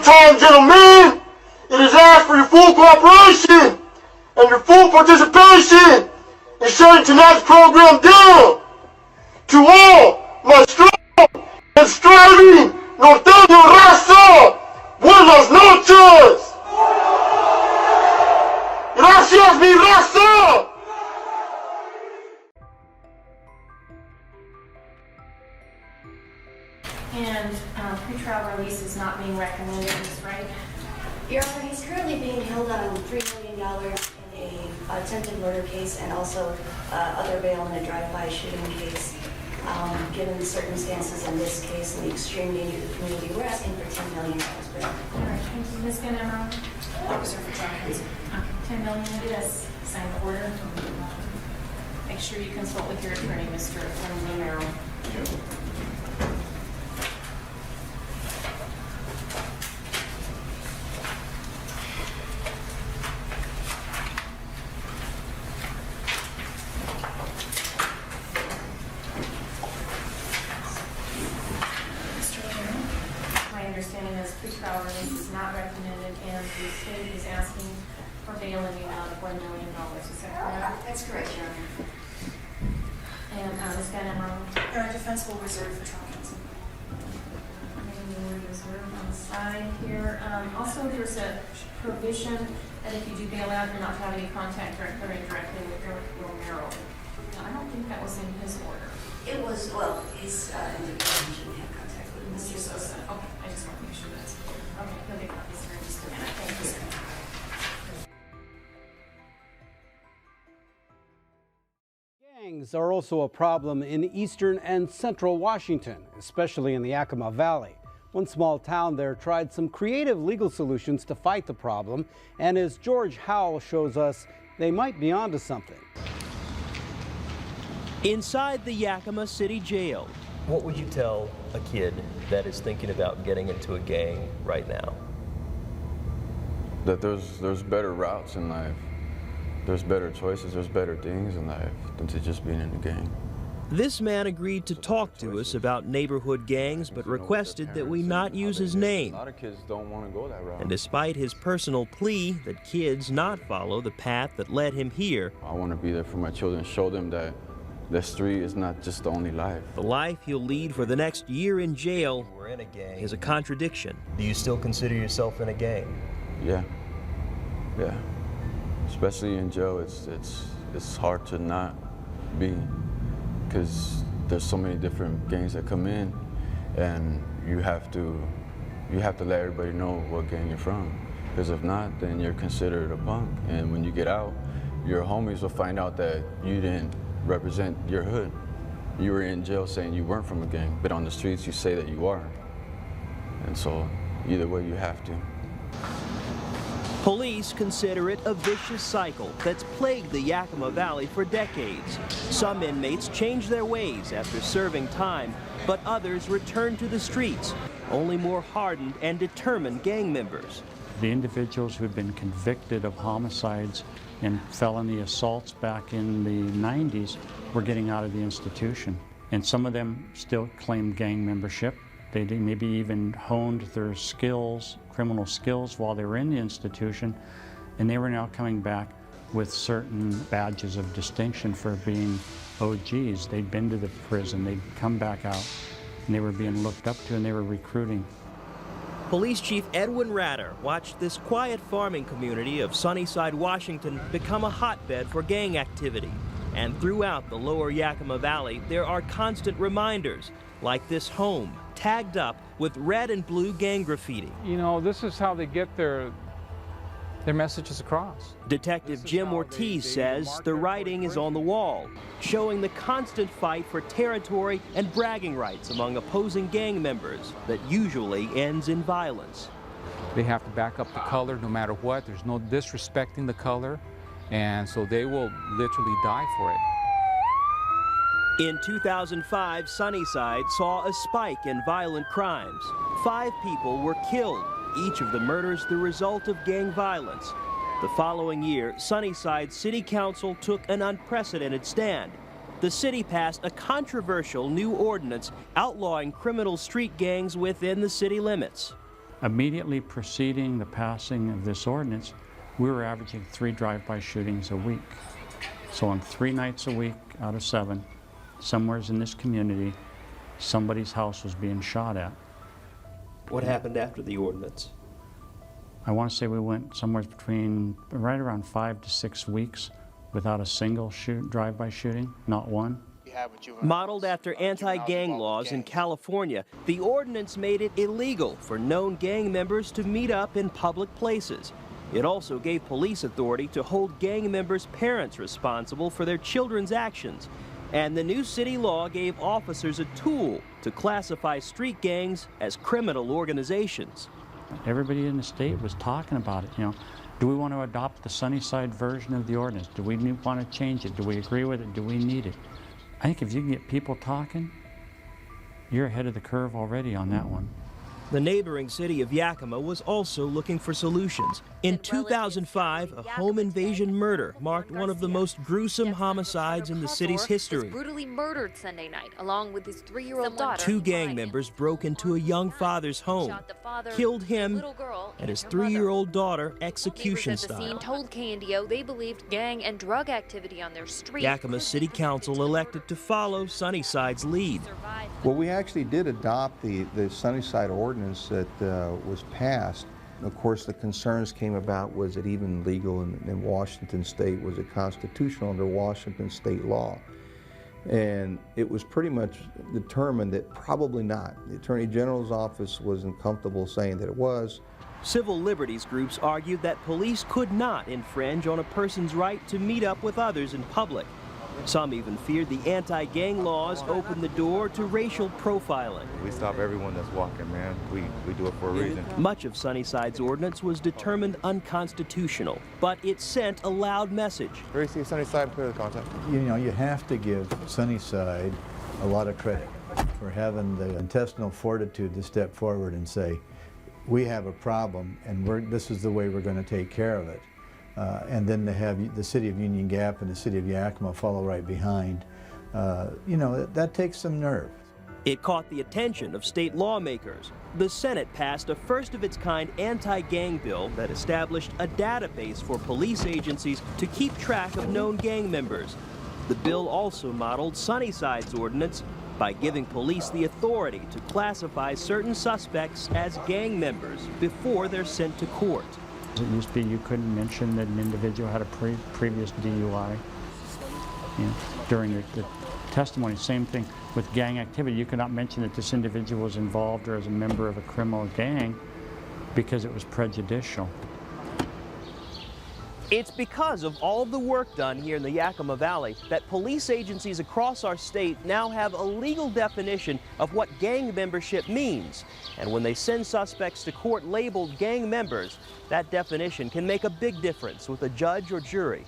time, gentlemen, it is asked for your full cooperation and your full participation in shutting tonight's program down. To all my strong and striving norteño raza, buenas noches. Gracias, mi raza. And pretrial release is not being recommended, is right? Your Honor, he's currently being held on $3 million in a attempted murder case and also other bail in a drive-by shooting case. Given the circumstances in this case and the extreme danger to the community, we're asking for $10 million bail. All right, thank you. Ms. Van Emmer? Officer for Dentons. $10 million, yes. Sign the order. Make sure you consult with your attorney, Mr. Romero. Pretrial release is not recommended, and the state is asking for bail in the amount of $1 million. Is that correct? That's correct, Your Honor. And Ms. Van Emmer? Defense will reserve for trial counsel. Reserve on the side here. Also, there's a provision that if you do bail out, you're not to have any contact directly or indirectly with Erick Romero. Now, I don't think that was in his order. It was, well, his individual had contact with Mr. Sosa. Okay, I just want to make sure that's okay. He'll get copies here in just a minute. Thank you, sir. Gangs are also a problem in eastern and central Washington, especially in the Yakima Valley. One small town there tried some creative legal solutions to fight the problem, and as George Howell shows us, they might be onto something. Inside the Yakima City Jail. What would you tell a kid that is thinking about getting into a gang right now? That there's better routes in life. There's better choices, there's better things in life than to just being in a gang. This man agreed to talk to us about neighborhood gangs, but requested that we not use his name. A lot of kids don't want to go that route. And despite his personal plea that kids not follow the path that led him here, I want to be there for my children, show them that the street is not just the only life. the life he'll lead for the next year in jail We're in a gang. is a contradiction. Do you still consider yourself in a gang? Yeah. Especially in jail, it's hard to not be, because there's so many different gangs that come in, and you have to let everybody know what gang you're from. Because if not, then you're considered a punk. And when you get out, your homies will find out that you didn't represent your hood. You were in jail saying you weren't from a gang, but on the streets you say that you are. And so either way you have to. Police consider it a vicious cycle that's plagued the Yakima Valley for decades. Some inmates change their ways after serving time, but others return to the streets, only more hardened and determined gang members. The individuals who had been convicted of homicides and felony assaults back in the 90s were getting out of the institution. And some of them still claimed gang membership. They maybe even honed their skills, criminal skills, while they were in the institution, and they were now coming back with certain badges of distinction for being OGs. They'd been to the prison, they'd come back out, and they were being looked up to, and they were recruiting. Police Chief Edwin Ratter watched this quiet farming community of Sunnyside, Washington become a hotbed for gang activity. And throughout the lower Yakima Valley, there are constant reminders, like this home, tagged up with red and blue gang graffiti. You know, this is how they get their messages across. Detective Jim Ortiz says the writing is on the wall, showing the constant fight for territory and bragging rights among opposing gang members that usually ends in violence. They have to back up the color no matter what. There's no disrespecting the color, and so they will literally die for it. In 2005, Sunnyside saw a spike in violent crimes. 5 people were killed, each of the murders the result of gang violence. The following year, Sunnyside City Council took an unprecedented stand. The city passed a controversial new ordinance outlawing criminal street gangs within the city limits. Immediately preceding the passing of this ordinance, we were averaging 3 drive-by shootings a week. So on 3 nights a week out of 7, somewhere in this community, somebody's house was being shot at. What happened after the ordinance? I want to say we went somewhere between right around 5 to 6 weeks without a single drive-by shooting, not one. Modeled after anti-gang laws in California, the ordinance made it illegal for known gang members to meet up in public places. It also gave police authority to hold gang members' parents responsible for their children's actions. And the new city law gave officers a tool to classify street gangs as criminal organizations. Everybody in the state was talking about it, you know. Do we want to adopt the Sunnyside version of the ordinance? Do we want to change it? Do we agree with it? Do we need it? I think if you can get people talking, you're ahead of the curve already on that one. The neighboring city of Yakima was also looking for solutions. In 2005, a home invasion murder marked one of the most gruesome homicides in the city's history. Brutally murdered Sunday night, along with his 3-year-old daughter. 2 gang members broke into a young father's home, killed him and his 3-year-old daughter execution style. The scene told KNDO they believed gang and drug activity on their street. Yakima City Council elected to follow Sunnyside's lead. Well, we actually did adopt the Sunnyside ordinance that was passed. Of course, the concerns came about, was it even legal in Washington state? Was it constitutional under Washington state law? And it was pretty much determined that probably not. The Attorney General's office wasn't comfortable saying that it was. Civil liberties groups argued that police could not infringe on a person's right to meet up with others in public. Some even feared the anti-gang laws opened the door to racial profiling. We stop everyone that's walking, man. We do it for a reason. Much of Sunnyside's ordinance was determined unconstitutional, but it sent a loud message. Where you see Sunnyside, clear the contact. You know, you have to give Sunnyside a lot of credit for having the intestinal fortitude to step forward and say, we have a problem and this is the way we're going to take care of it. And then to have the city of Union Gap and the city of Yakima follow right behind, you know, that takes some nerve. It caught the attention of state lawmakers. The Senate passed a first-of-its-kind anti-gang bill that established a database for police agencies to keep track of known gang members. The bill also modeled Sunnyside's ordinance by giving police the authority to classify certain suspects as gang members before they're sent to court. It used to be you couldn't mention that an individual had a previous DUI. You know, during the testimony, same thing with gang activity. You could not mention that this individual was involved or as a member of a criminal gang because it was prejudicial. It's because of all of the work done here in the Yakima Valley that police agencies across our state now have a legal definition of what gang membership means. And when they send suspects to court labeled gang members, that definition can make a big difference with a judge or jury.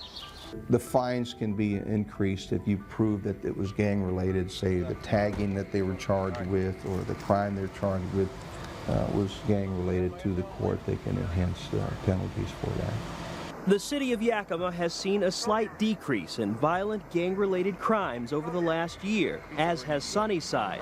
The fines can be increased if you prove that it was gang related, say the tagging that they were charged with or the crime they're charged with was gang related to the court. They can enhance penalties for that. The city of Yakima has seen a slight decrease in violent gang-related crimes over the last year, as has Sunnyside.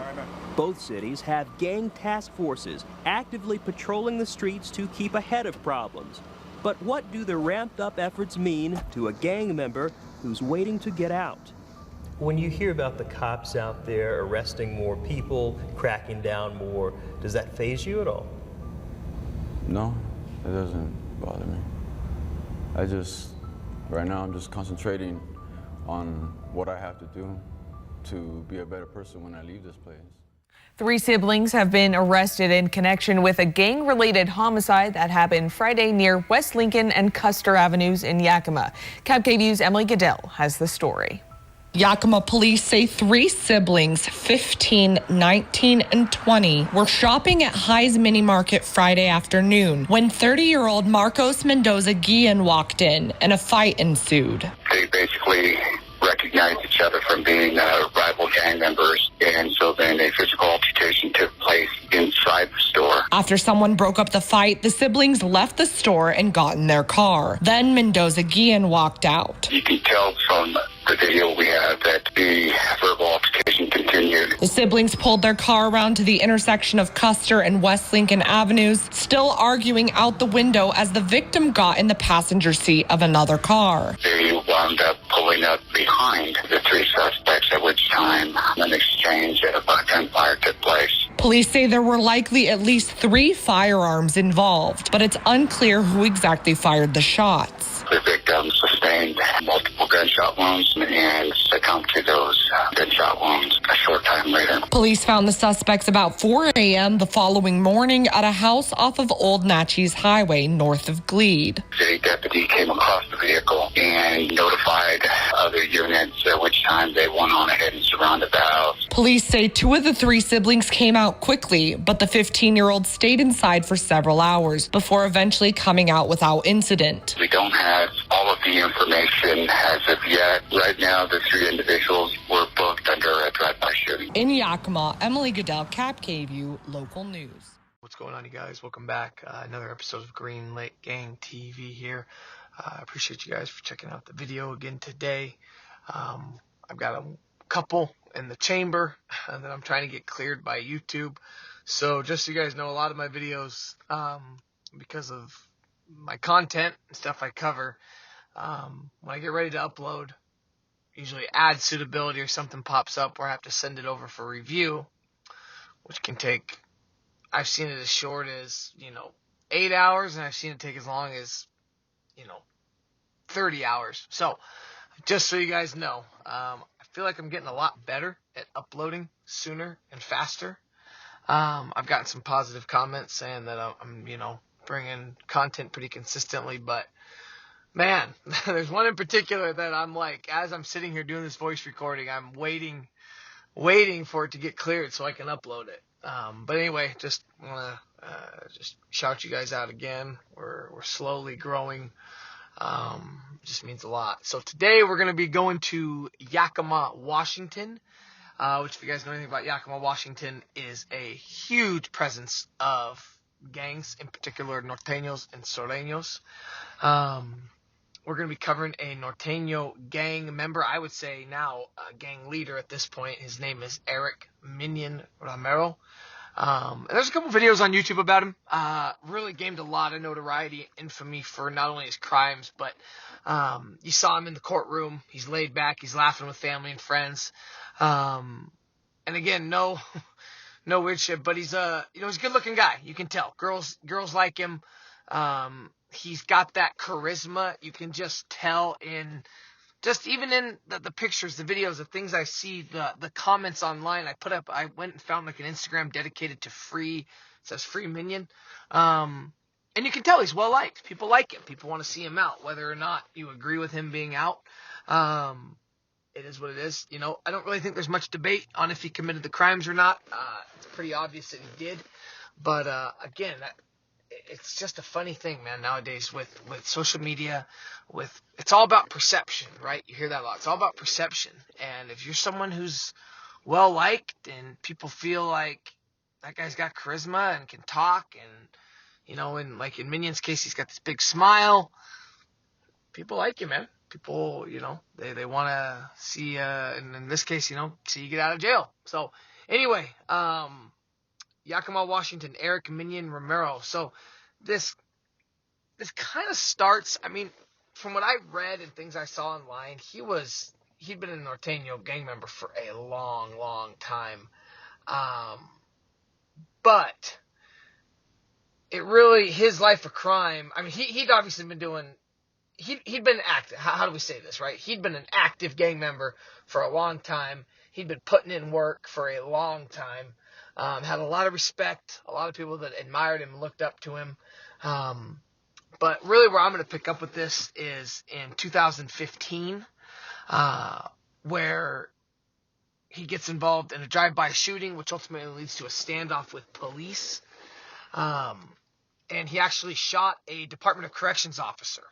Both cities have gang task forces actively patrolling the streets to keep ahead of problems. But what do the ramped-up efforts mean to a gang member who's waiting to get out? When you hear about the cops out there arresting more people, cracking down more, does that faze you at all? No, it doesn't bother me. Right now I'm just concentrating on what I have to do to be a better person when I leave this place. 3 siblings have been arrested in connection with a gang-related homicide that happened Friday near West Lincoln and Custer Avenues in Yakima. KVU's Emily Goodell has the story. Yakima police say 3 siblings, 15, 19, and 20, were shopping at High's Mini Market Friday afternoon when 30-year-old Marcos Mendoza Guillen walked in and a fight ensued. They basically recognized each other from being rival gang members. And so then a physical altercation took place inside the store. After someone broke up the fight, the siblings left the store and got in their car. Then Mendoza-Guillen walked out. You can tell from the video we have that the verbal altercation continued. The siblings pulled their car around to the intersection of Custer and West Lincoln Avenues, still arguing out the window as the victim got in the passenger seat of another car. They wound up pulling up behind the three suspects, at which time an exchange of gunfire took place. Police say there were likely at least 3 firearms involved, but it's unclear who exactly fired the shots. The victim sustained multiple gunshot wounds and succumbed to those gunshot wounds a short time later. Police found the suspects about 4 a.m. the following morning at a house off of Old Natchez Highway north of Glebe. The deputy came across the vehicle and notified other units, at which time they went on ahead and surrounded the house. Police say 2 of the 3 siblings came out quickly, but the 15-year-old stayed inside for several hours before eventually coming out without incident. We don't have all of the information as of yet. Right now, the 3 individuals were booked under a drive-by shooting. In Yakima, Emily Goodell, Cap KVU, local news. What's going on, you guys? Welcome back. Another episode of Green Lake Gang TV here. I appreciate you guys for checking out the video again today. I've got a couple in the chamber that I'm trying to get cleared by YouTube. So just so you guys know, a lot of my videos, because of my content and stuff I cover, when I get ready to upload, usually ad suitability or something pops up where I have to send it over for review, which can take, I've seen it as short as, 8 hours, and I've seen it take as long as, 30 hours. So just so you guys know, I feel like I'm getting a lot better at uploading sooner and faster. I've gotten some positive comments saying that I'm, bringing content pretty consistently, but man, there's one in particular that I'm like, as I'm sitting here doing this voice recording, I'm waiting for it to get cleared so I can upload it. But anyway, just want to just shout you guys out again. We're slowly growing. Just means a lot. So today we're going to be going to Yakima, Washington, which, if you guys know anything about Yakima, Washington, is a huge presence of gangs, in particular Norteños and Sureños. We're going to be covering a Norteno Gang member, I would say now a gang leader at this point. His name is Erick Romero. And there's a couple videos on YouTube about him. Really gained a lot of notoriety, infamy for not only his crimes, but you saw him in the courtroom. He's laid back. He's laughing with family and friends. And again, no weird shit, but he's he's a good-looking guy. You can tell. Girls like him. He's got that charisma. You can just tell even in the pictures, the videos, the things I see, the comments online I went and found like an Instagram dedicated to it says Free Minyon. And you can tell he's well liked. People like him. People want to see him out, whether or not you agree with him being out. It is what it is. I don't really think there's much debate on if he committed the crimes or not. It's pretty obvious that he did. But again, it's just a funny thing, man, nowadays with social media. It's all about perception, right? You hear that a lot. It's all about perception. And if you're someone who's well liked and people feel like that guy's got charisma and can talk, and in Minyon's case, he's got this big smile, people like you, man. People, they want to see, and in this case, see you get out of jail. So anyway, Yakima, Washington, Erick Romero. So this kind of starts, from what I read and things I saw online, he'd been a Norteno gang member for a long, long time. But it really, his life of crime, he'd obviously been doing, he'd been active. How do we say this, right? He'd been an active gang member for a long time. He'd been putting in work for a long time. Had a lot of respect, a lot of people that admired him, looked up to him. But really where I'm going to pick up with this is in 2015, where he gets involved in a drive-by shooting, which ultimately leads to a standoff with police. And he actually shot a Department of Corrections officer.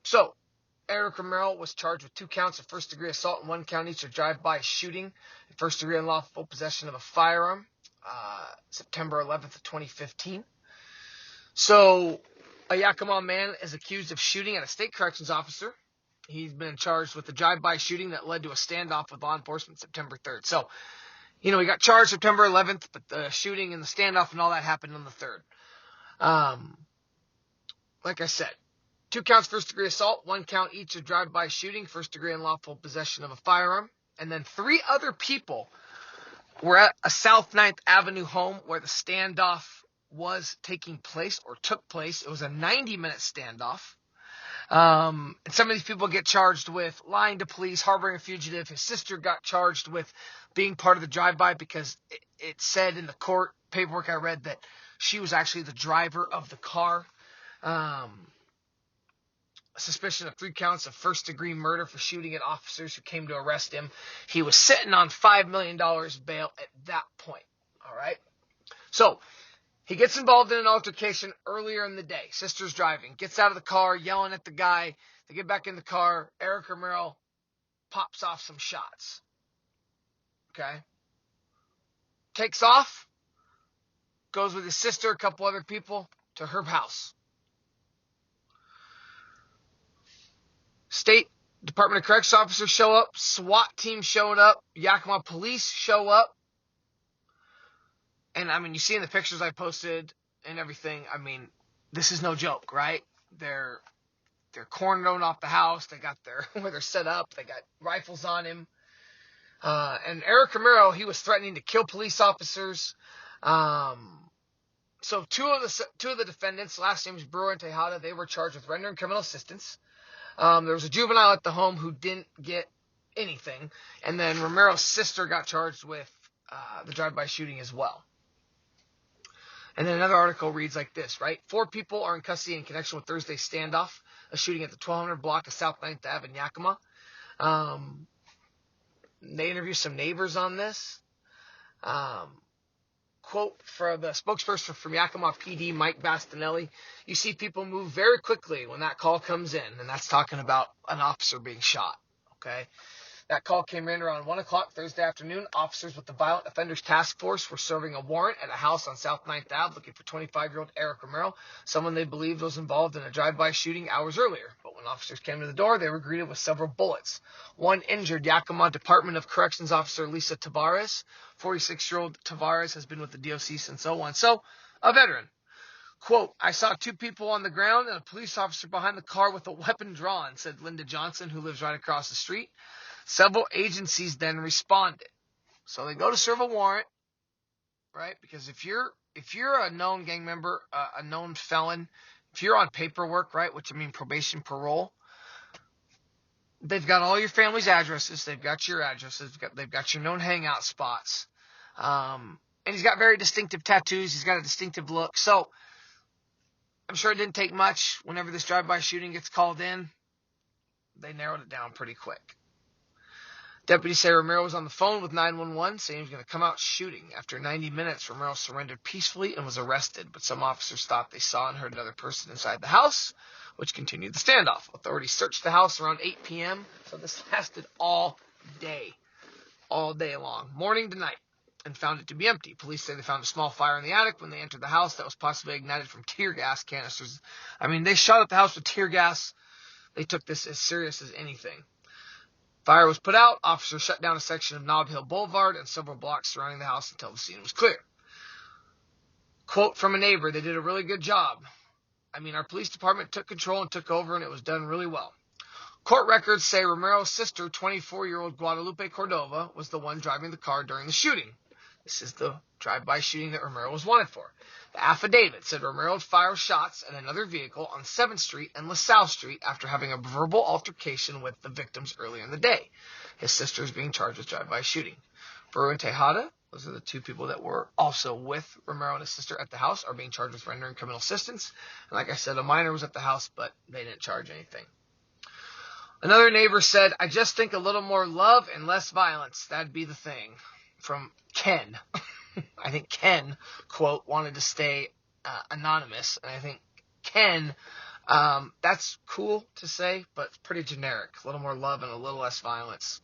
So Erick Romero was charged with 2 counts of first-degree assault and 1 count each of drive-by shooting and first-degree unlawful possession of a firearm, September 11th of 2015. So, a Yakima man is accused of shooting at a state corrections officer. He's been charged with the drive-by shooting that led to a standoff with law enforcement September 3rd. So, he got charged September 11th, but the shooting and the standoff and all that happened on the 3rd. Like I said, 2 counts first-degree assault, 1 count each of drive-by shooting, first-degree unlawful possession of a firearm, and then 3 other people were at a South 9th Avenue home where the standoff was taking place or took place. It was a 90-minute standoff. And some of these people get charged with lying to police, harboring a fugitive. His sister got charged with being part of the drive-by because it said in the court paperwork I read that she was actually the driver of the car. Suspicion of 3 counts of first-degree murder for shooting at officers who came to arrest him. He was sitting on $5 million bail at that point. All right? So, he gets involved in an altercation earlier in the day. Sister's driving. Gets out of the car, yelling at the guy. They get back in the car. Erick Romero pops off some shots. Okay? Takes off. Goes with his sister, a couple other people, to her house. State Department of Corrections officers show up. SWAT team showed up. Yakima police show up. And, you see in the pictures I posted and everything, this is no joke, right? They're cornering off the house. They got where they're set up. They got rifles on him. And Erick Romero, he was threatening to kill police officers. So two of the defendants, last name is Brewer and Tejada, they were charged with rendering criminal assistance. There was a juvenile at the home who didn't get anything. And then Romero's sister got charged with the drive-by shooting as well. And then another article reads like this, right? 4 people are in custody in connection with Thursday's standoff, a shooting at the 1200 block of South 9th Ave in Yakima. They interviewed some neighbors on this. Quote for the spokesperson from Yakima PD, Mike Bastinelli, "You see people move very quickly when that call comes in," and that's talking about an officer being shot. Okay, that call came in around 1 o'clock Thursday afternoon. Officers with the Violent Offenders Task Force were serving a warrant at a house on South 9th Ave looking for 25-year-old Erick Romero, someone they believed was involved in a drive-by shooting hours earlier. But when officers came to the door, they were greeted with several bullets. One injured Yakima Department of Corrections officer Lisa Tavares. 46-year-old Tavares has been with the DOC since 2001. So, a veteran. Quote, "I saw 2 people on the ground and a police officer behind the car with a weapon drawn," said Linda Johnson, who lives right across the street. Several agencies then responded. So they go to serve a warrant, right? Because if you're a known gang member, a known felon, if you're on paperwork, right, which probation, parole, they've got all your family's addresses. They've got your addresses. They've got your known hangout spots. And he's got very distinctive tattoos. He's got a distinctive look. So I'm sure it didn't take much. Whenever this drive-by shooting gets called in, they narrowed it down pretty quick. Deputies say Romero was on the phone with 911, saying he was going to come out shooting. After 90 minutes, Romero surrendered peacefully and was arrested, but some officers thought they saw and heard another person inside the house, which continued the standoff. Authorities searched the house around 8 p.m., so this lasted all day long, morning to night, and found it to be empty. Police say they found a small fire in the attic when they entered the house that was possibly ignited from tear gas canisters. They shot at the house with tear gas. They took this as serious as anything. Fire was put out. Officers shut down a section of Nob Hill Boulevard and several blocks surrounding the house until the scene was clear. Quote from a neighbor, "They did a really good job. Our police department took control and took over, and it was done really well." Court records say Romero's sister, 24-year-old Guadalupe Cordova, was the one driving the car during the shooting. This is the drive-by shooting that Romero was wanted for. The affidavit said Romero had fired shots at another vehicle on 7th Street and LaSalle Street after having a verbal altercation with the victims earlier in the day. His sister is being charged with drive-by shooting. Brewer and Tejada, those are the 2 people that were also with Romero and his sister at the house, are being charged with rendering criminal assistance. And like I said, a minor was at the house, but they didn't charge anything. Another neighbor said, "I just think a little more love and less violence. That'd be the thing." From Ken. I think Ken, quote, wanted to stay anonymous. And I think Ken That's cool to say, but it's pretty generic. A little more love and a little less violence.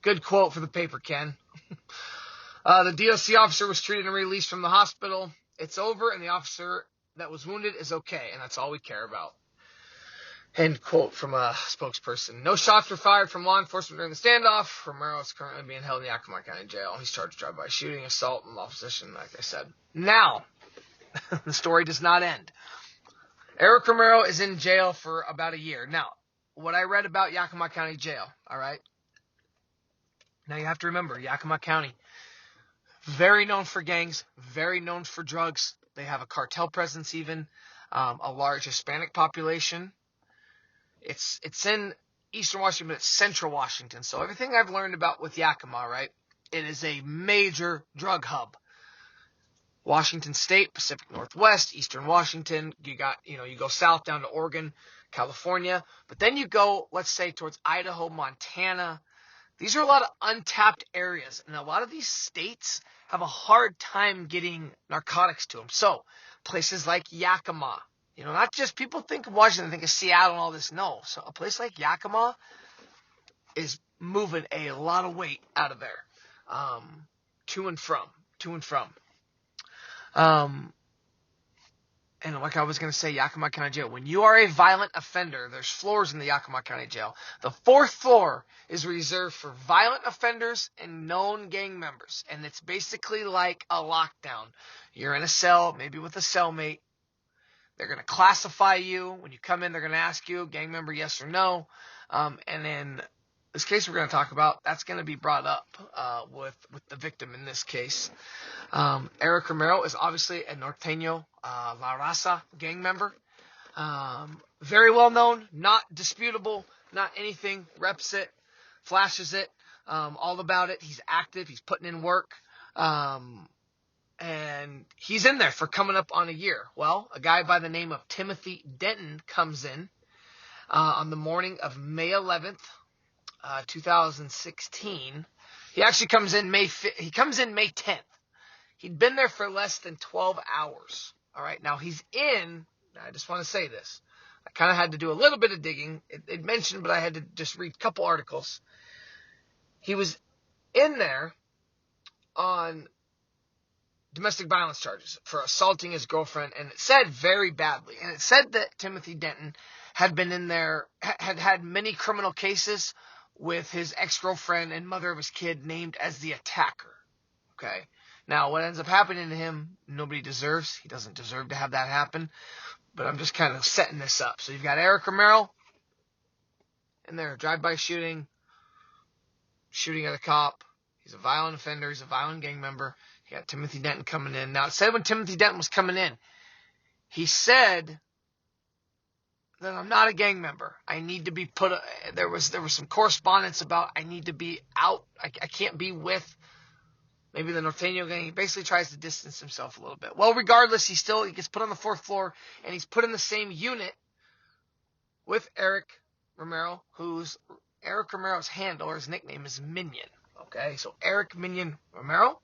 Good quote for the paper, Ken. The DOC officer was treated and released from the hospital. It's over, and the officer that was wounded is okay, and that's all we care about. End quote from a spokesperson. No shots were fired from law enforcement during the standoff. Romero is currently being held in the Yakima County Jail. He's charged with drive-by shooting, assault, and lawful possession, like I said. Now, the story does not end. Erick Romero is in jail for about a year. Now, what I read about Yakima County Jail, all right? Now, you have to remember, Yakima County, very known for gangs, very known for drugs. They have a cartel presence even, a large Hispanic population. It's in Eastern Washington, but it's Central Washington. So everything I've learned about with Yakima, right, it is a major drug hub. Washington State, Pacific Northwest, Eastern Washington, you go south down to Oregon, California, but then you go, let's say, towards Idaho, Montana. These are a lot of untapped areas, and a lot of these states have a hard time getting narcotics to them. So places like Yakima, not just people think of Washington, think of Seattle and all this. No. So a place like Yakima is moving a lot of weight out of there, to and from. And like I was going to say, Yakima County Jail. When you are a violent offender, there's floors in the Yakima County Jail. The 4th floor is reserved for violent offenders and known gang members. And it's basically like a lockdown. You're in a cell, maybe with a cellmate. They're going to classify you. When you come in, they're going to ask you, gang member, yes or no. And in this case we're going to talk about, that's going to be brought up with the victim in this case. Erick Romero is obviously a Norteno gang member. Very well known, not disputable, not anything, reps it, flashes it, all about it. He's active, he's putting in work. And he's in there for coming up on a year. Well, a guy by the name of Timothy Denton comes in on the morning of May 11th, 2016. He actually comes in May 10th. He'd been there for less than 12 hours. All right, now he's in. I just want to say this. I kind of had to do a little bit of digging. It mentioned, but I had to just read a couple articles. He was in there on domestic violence charges for assaulting his girlfriend, and it said very badly. And it said that Timothy Denton had been in there, had many criminal cases with his ex-girlfriend and mother of his kid named as the attacker. Okay. Now, what ends up happening to him, nobody deserves. He doesn't deserve to have that happen. But I'm just kind of setting this up. So you've got Erick Romero in there, drive-by shooting at a cop. He's a violent offender. He's a violent gang member. You got Timothy Denton coming in. Now, it said when Timothy Denton was coming in, he said that I'm not a gang member. I need to be there was some correspondence about I need to be out. I can't be with maybe the Norteno gang. He basically tries to distance himself a little bit. Well, regardless, he gets put on the 4th floor, and he's put in the same unit with Erick Romero, Erick Romero's handle, or his nickname is Minyon. Okay, so Erick Minyon Romero,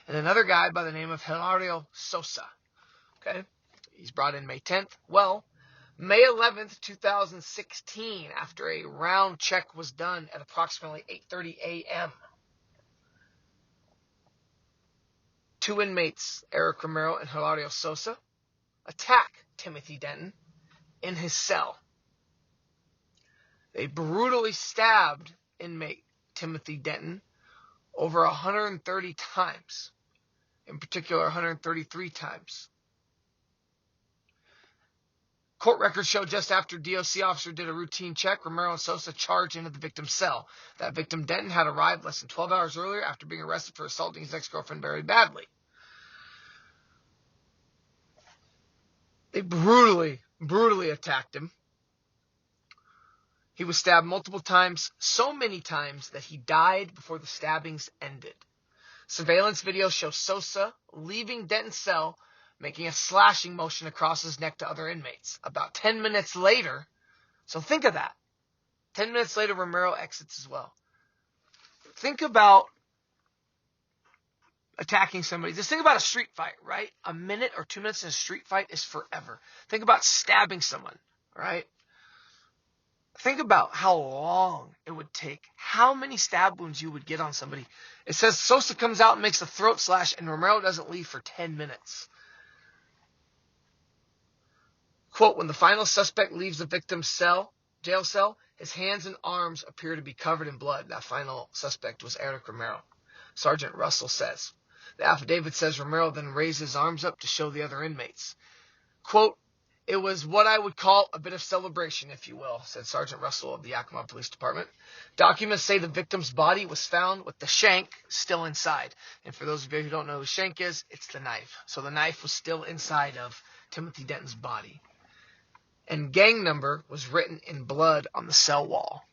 and another guy by the name of Hilario Sosa. Okay, he's brought in May 10th. Well, May 11th, 2016, after a round check was done at approximately 8:30 a.m., 2 inmates, Erick Romero and Hilario Sosa, attack Timothy Denton in his cell. They brutally stabbed inmate Timothy Denton over 130 times. In particular, 133 times. Court records show just after DOC officer did a routine check, Romero and Sosa charged into the victim's cell. That victim, Denton, had arrived less than 12 hours earlier after being arrested for assaulting his ex-girlfriend very badly. They brutally attacked him. He was stabbed multiple times, so many times that he died before the stabbings ended. Surveillance video shows Sosa leaving Denton's cell, making a slashing motion across his neck to other inmates. About 10 minutes later, so think of that. 10 minutes later, Romero exits as well. Think about attacking somebody. Just think about a street fight, right? A minute or 2 minutes in a street fight is forever. Think about stabbing someone, right? Think about how long it would take, how many stab wounds you would get on somebody. It says Sosa comes out and makes a throat slash, and Romero doesn't leave for 10 minutes. Quote, when the final suspect leaves the victim's jail cell, his hands and arms appear to be covered in blood. That final suspect was Erick Romero. Sergeant Russell says. The affidavit says Romero then raised his arms up to show the other inmates. Quote, it was what I would call a bit of celebration, if you will, said Sergeant Russell of the Yakima Police Department. Documents say the victim's body was found with the shank still inside. And for those of you who don't know who shank is, it's the knife. So the knife was still inside of Timothy Denton's body. And gang number was written in blood on the cell wall.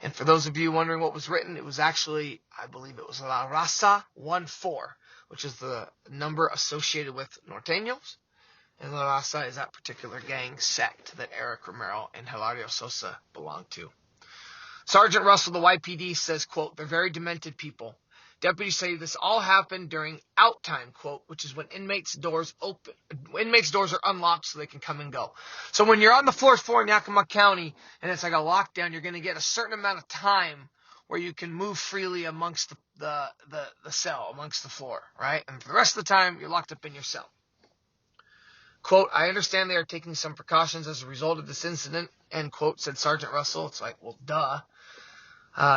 And for those of you wondering what was written, it was actually, I believe it was La Raza 14, which is the number associated with Norteños. And La Raza is that particular gang sect that Erick Romero and Hilario Sosa belonged to. Sergeant Russell, the YPD, says, quote, they're very demented people. Deputies say this all happened during out time, quote, which is when inmates' doors are unlocked so they can come and go. So when you're on the fourth floor in Yakima County and it's like a lockdown, you're going to get a certain amount of time where you can move freely amongst the cell, amongst the floor, right? And for the rest of the time, you're locked up in your cell. Quote, I understand they are taking some precautions as a result of this incident, end quote, said Sergeant Russell. It's like, well, duh.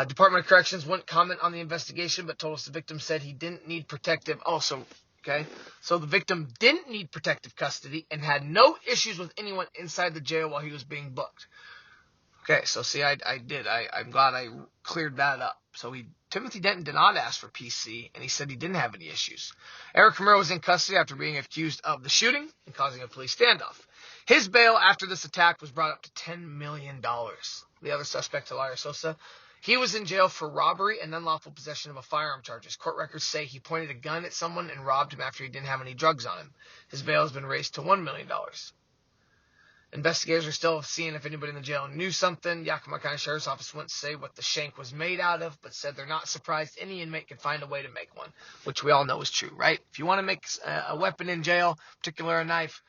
Department of Corrections wouldn't comment on the investigation, but told us the victim said he didn't need protective. So the victim didn't need protective custody and had no issues with anyone inside the jail while he was being booked. Okay, so see, I'm glad I cleared that up. So Timothy Denton did not ask for PC, and he said he didn't have any issues. Erick Romero was in custody after being accused of the shooting and causing a police standoff. His bail after this attack was brought up to $10 million. The other suspect, Hilario Sosa, he was in jail for robbery and unlawful possession of a firearm charges. Court records say he pointed a gun at someone and robbed him after he didn't have any drugs on him. His bail has been raised to $1 million. Investigators are still seeing if anybody in the jail knew something. Yakima County Sheriff's Office wouldn't say what the shank was made out of, but said they're not surprised any inmate could find a way to make one, which we all know is true, right? If you want to make a weapon in jail, particularly a knife,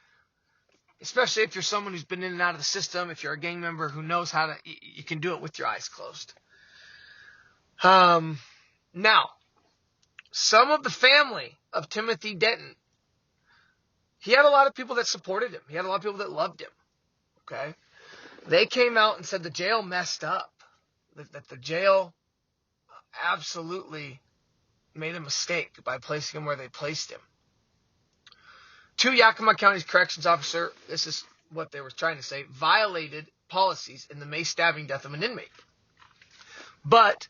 especially if you're someone who's been in and out of the system, if you're a gang member who knows how to, you can do it with your eyes closed. Now, some of the family of Timothy Denton, he had a lot of people that supported him. He had a lot of people that loved him. Okay? They came out and said the jail messed up. That the jail absolutely made a mistake by placing him where they placed him. 2 Yakima County's corrections officer, this is what they were trying to say, violated policies in the May stabbing death of an inmate. But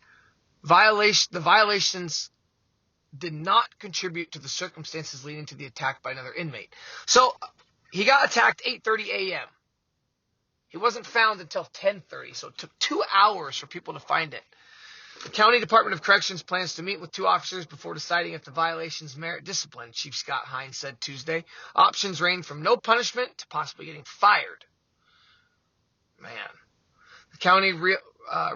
the violations did not contribute to the circumstances leading to the attack by another inmate. So he got attacked 8:30 a.m. He wasn't found until 10:30, so it took 2 hours for people to find it. The County Department of Corrections plans to meet with 2 officers before deciding if the violations merit discipline, Chief Scott Hines said Tuesday. Options range from no punishment to possibly getting fired. Man. The county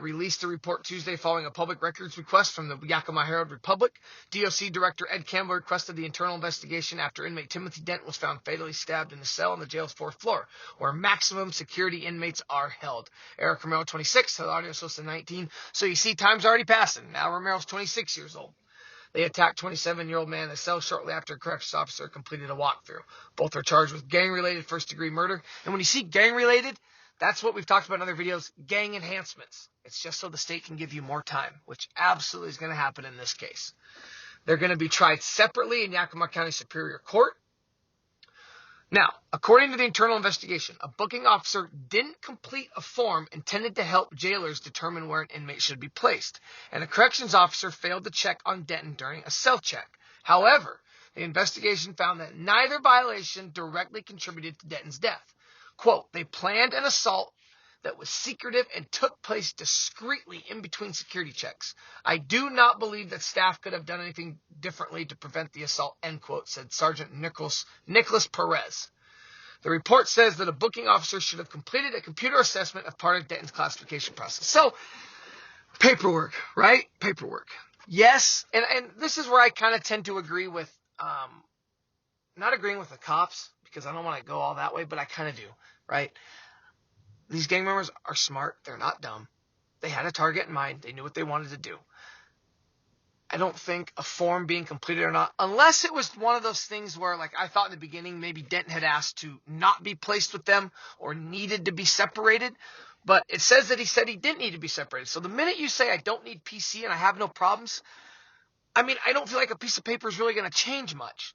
released a report Tuesday following a public records request from the Yakima Herald-Republic. DOC Director Ed Campbell requested the internal investigation after inmate Timothy Denton was found fatally stabbed in a cell on the jail's 4th floor, where maximum security inmates are held. Erick Romero, 26, Hilario Sosa, 19. So you see, time's already passing. Now Romero's 26 years old. They attacked 27-year-old man in a cell shortly after a corrections officer completed a walkthrough. Both are charged with gang-related first-degree murder. And when you see gang-related, that's what we've talked about in other videos, gang enhancements. It's just so the state can give you more time, which absolutely is going to happen in this case. They're going to be tried separately in Yakima County Superior Court. Now, according to the internal investigation, a booking officer didn't complete a form intended to help jailers determine where an inmate should be placed, and a corrections officer failed to check on Denton during a cell check. However, the investigation found that neither violation directly contributed to Denton's death. Quote, they planned an assault that was secretive and took place discreetly in between security checks. I do not believe that staff could have done anything differently to prevent the assault, end quote, said Sergeant Nicholas Perez. The report says that a booking officer should have completed a computer assessment of part of Denton's classification process. So, paperwork, right? Paperwork. Yes, and this is where I kind of tend to agree with, not agreeing with the cops, because I don't want to go all that way, but I kind of do, right? These gang members are smart. They're not dumb. They had a target in mind. They knew what they wanted to do. I don't think a form being completed or not, unless it was one of those things where, like I thought in the beginning, maybe Denton had asked to not be placed with them or needed to be separated. But it says that he said he didn't need to be separated. So the minute you say I don't need PC and I have no problems, I mean, I don't feel like a piece of paper is really going to change much.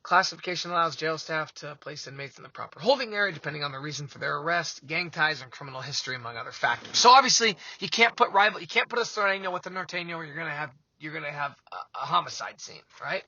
Classification allows jail staff to place inmates in the proper holding area depending on the reason for their arrest, gang ties, and criminal history, among other factors. So obviously, you can't put a Norteno with a Norteno, or you're gonna have a homicide scene, right?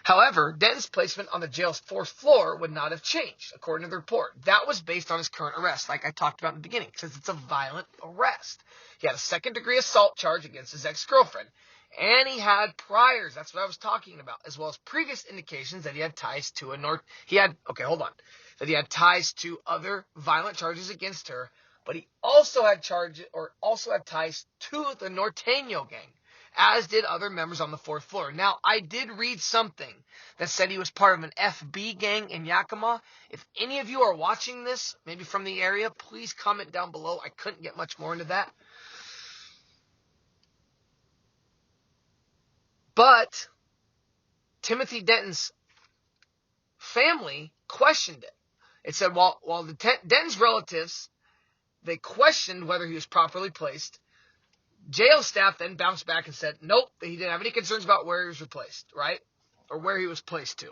However, Denton's placement on the jail's 4th floor would not have changed, according to the report. That was based on his current arrest, like I talked about in the beginning, because it's a violent arrest. He had a 2nd-degree assault charge against his ex-girlfriend. And he had priors, that's what I was talking about, as well as previous indications that he had ties to that he had ties to other violent charges against her, but he also had ties to the Norteno gang, as did other members on the 4th floor. Now, I did read something that said he was part of an FB gang in Yakima. If any of you are watching this, maybe from the area, please comment down below. I couldn't get much more into that. But Timothy Denton's family questioned it. It said while the Denton's relatives, they questioned whether he was properly placed, jail staff then bounced back and said, nope, he didn't have any concerns about where he was replaced, right? Or where he was placed to.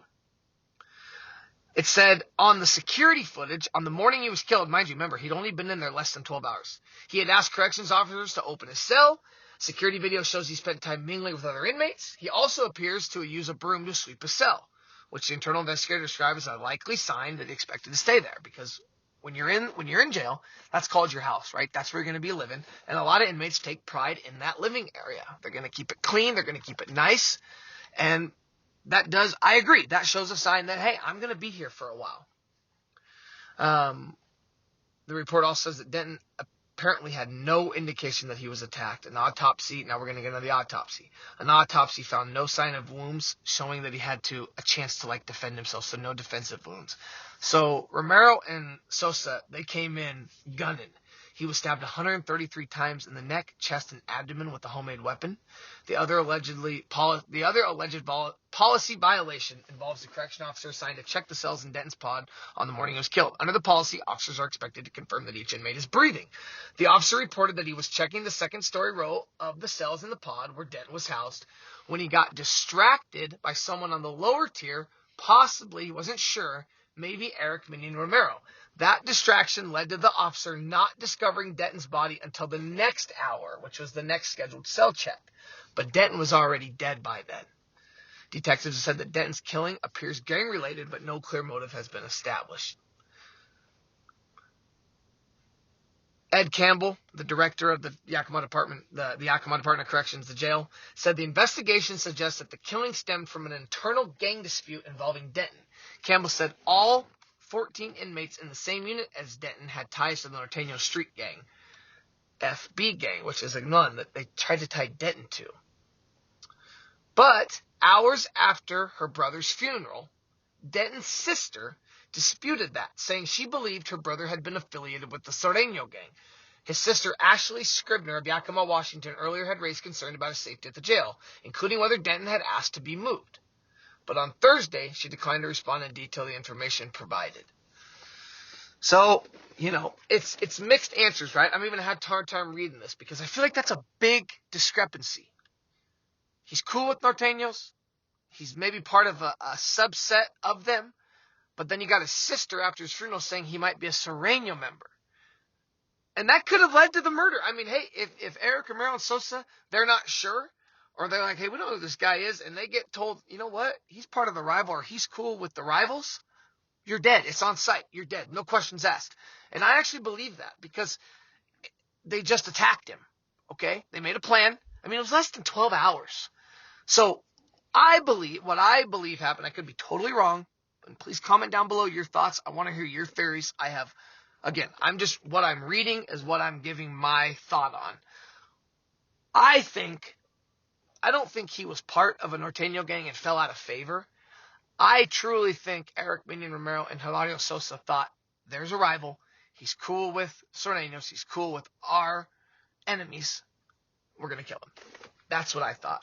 It said on the security footage, on the morning he was killed, mind you, remember, he'd only been in there less than 12 hours. He had asked corrections officers to open his cell. Security video shows he spent time mingling with other inmates. He also appears to use a broom to sweep his cell, which the internal investigator described as a likely sign that he expected to stay there. Because when you're in jail, that's called your house, right? That's where you're going to be living. And a lot of inmates take pride in that living area. They're going to keep it clean. They're going to keep it nice. And I agree. That shows a sign that, hey, I'm going to be here for a while. The report also says that Denton apparently had no indication that he was attacked. An autopsy, now we're going to get into the autopsy. An autopsy found no sign of wounds, showing that he had a chance to defend himself, so no defensive wounds. So Romero and Sosa, they came in gunning. He was stabbed 133 times in the neck, chest, and abdomen with a homemade weapon. The other alleged policy violation involves the correction officer assigned to check the cells in Denton's pod on the morning he was killed. Under the policy, officers are expected to confirm that each inmate is breathing. The officer reported that he was checking the 2nd-story row of the cells in the pod where Denton was housed when he got distracted by someone on the lower tier, possibly, he wasn't sure, maybe Erick Romero. That distraction led to the officer not discovering Denton's body until the next hour, which was the next scheduled cell check. But Denton was already dead by then. Detectives have said that Denton's killing appears gang-related, but no clear motive has been established. Ed Campbell, the director of the Yakima Department of Corrections, the jail, said the investigation suggests that the killing stemmed from an internal gang dispute involving Denton. Campbell said all 14 inmates in the same unit as Denton had ties to the Norteno Street Gang, FB gang, which is a nun that they tried to tie Denton to. But hours after her brother's funeral, Denton's sister disputed that, saying she believed her brother had been affiliated with the Norteno gang. His sister, Ashley Scribner of Yakima, Washington, earlier had raised concern about his safety at the jail, including whether Denton had asked to be moved. But on Thursday, she declined to respond and detail the information provided. So, it's mixed answers, right? I'm even had a hard time reading this because I feel like that's a big discrepancy. He's cool with Norteños. He's maybe part of a subset of them. But then you got his sister after his funeral saying he might be a Norteno member. And that could have led to the murder. I mean, hey, if Erick Romero and Sosa, they're not sure, or they're like, hey, we don't know who this guy is, and they get told, you know what, he's part of the rival, or he's cool with the rivals, you're dead. It's on site. You're dead. No questions asked. And I actually believe that because they just attacked him, okay? They made a plan. I mean, it was less than 12 hours. So what I believe happened, I could be totally wrong, and please comment down below your thoughts. I want to hear your theories. I have Again, what I'm reading is what I'm giving my thought on. I don't think he was part of a Norteno gang and fell out of favor. I truly think Erick Romero and Hilario Sosa thought, there's a rival. He's cool with Nortenos. He's cool with our enemies. We're going to kill him. That's what I thought.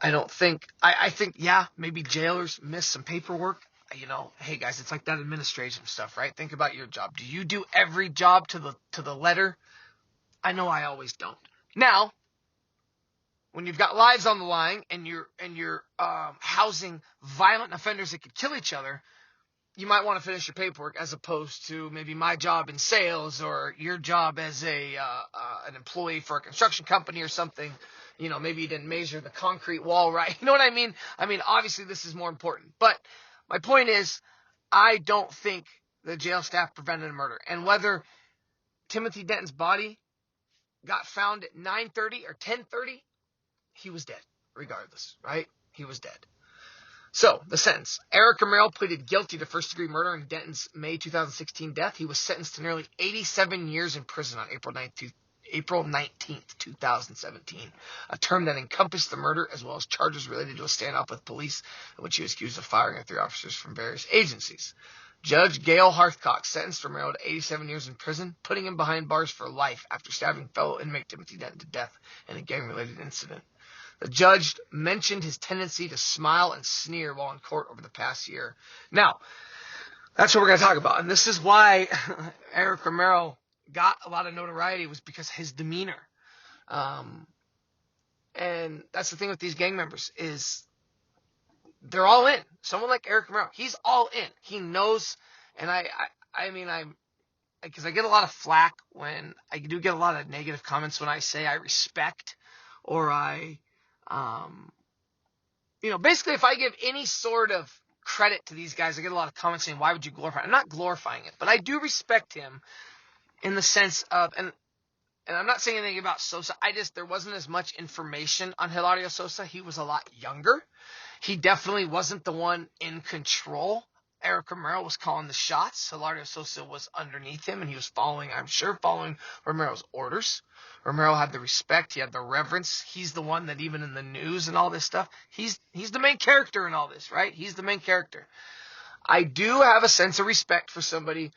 I think, yeah, maybe jailers miss some paperwork. Hey guys, it's like that administration stuff, right? Think about your job. Do you do every job to the letter? I know I always don't. Now, when you've got lives on the line and you're housing violent offenders that could kill each other, you might want to finish your paperwork as opposed to maybe my job in sales or your job as an employee for a construction company or something. Maybe you didn't measure the concrete wall right. You know what I mean? Obviously this is more important. But my point is, I don't think the jail staff prevented a murder. And whether Timothy Denton's body got found at 9:30 or 10:30, he was dead, regardless, right? He was dead. So, the sentence. Erick Romero pleaded guilty to first-degree murder in Denton's May 2016 death. He was sentenced to nearly 87 years in prison on April 19th, 2017, a term that encompassed the murder as well as charges related to a standoff with police in which he was accused of firing at 3 officers from various agencies. Judge Gail Harthcock sentenced Romero to 87 years in prison, putting him behind bars for life after stabbing fellow inmate Timothy Denton to death in a gang-related incident. The judge mentioned his tendency to smile and sneer while in court over the past year. Now, that's what we're going to talk about. And this is why Erick Romero got a lot of notoriety, was because his demeanor. And that's the thing with these gang members is they're all in. Someone like Erick Romero, he's all in. He knows, and because I get a lot of flack when I do get a lot of negative comments when I say I respect or basically if I give any sort of credit to these guys, I get a lot of comments saying, why would you glorify it? I'm not glorifying it, but I do respect him in the sense of, and I'm not saying anything about Sosa, there wasn't as much information on Hilario Sosa. He was a lot younger. He definitely wasn't the one in control. Erick Romero was calling the shots. Hilario Sosa was underneath him, and he was following Romero's orders. Romero had the respect. He had the reverence. He's the one that even in the news and all this stuff, he's the main character in all this, right? He's the main character. I do have a sense of respect for somebody.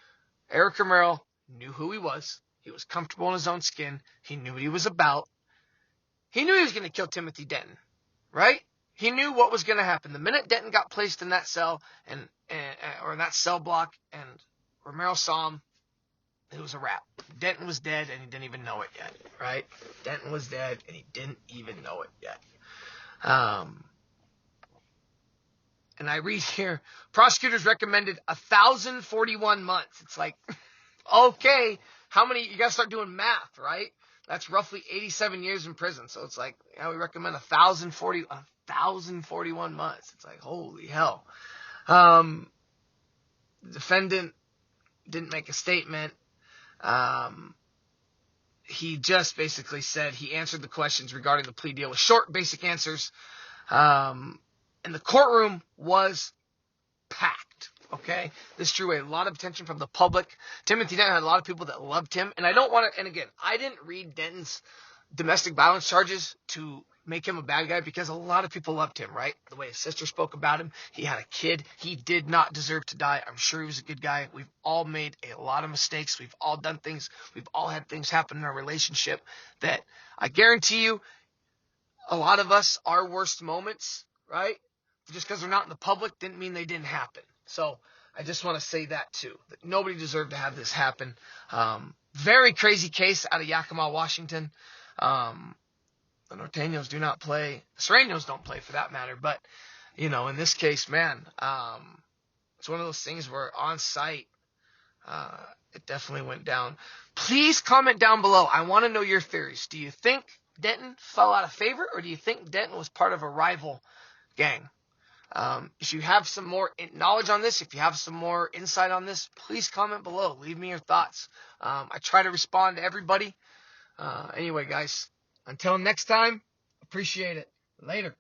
Erick Romero knew who he was. He was comfortable in his own skin. He knew what he was about. He knew he was going to kill Timothy Denton, right? He knew what was going to happen. The minute Denton got placed in that cell or in that cell block and Romero saw him, it was a wrap. Denton was dead and he didn't even know it yet, right? Denton was dead and he didn't even know it yet. And I read here, prosecutors recommended 1,041 months. It's like, okay, how many? You got to start doing math, right? That's roughly 87 years in prison. So it's like, we recommend 1,041 months. It's like, holy hell. The defendant didn't make a statement. He just basically said he answered the questions regarding the plea deal with short, basic answers. And the courtroom was packed. Okay, this drew a lot of attention from the public. Timothy Denton had a lot of people that loved him, and I don't want to. And again, I didn't read Denton's domestic violence charges to make him a bad guy because a lot of people loved him, right? The way his sister spoke about him, he had a kid. He did not deserve to die. I'm sure he was a good guy. We've all made a lot of mistakes. We've all done things. We've all had things happen in our relationship that I guarantee you, a lot of us, our worst moments, right? Just because they're not in the public didn't mean they didn't happen. So I just want to say that too, that nobody deserved to have this happen. Very crazy case out of Yakima, Washington. The Nortenos do not play. The Serenos don't play for that matter. But, in this case, man, it's one of those things where on site, it definitely went down. Please comment down below. I want to know your theories. Do you think Denton fell out of favor, or do you think Denton was part of a rival gang? If you have some more knowledge on this, if you have some more insight on this, please comment below. Leave me your thoughts. I try to respond to everybody. Anyway, guys, until next time, appreciate it. Later.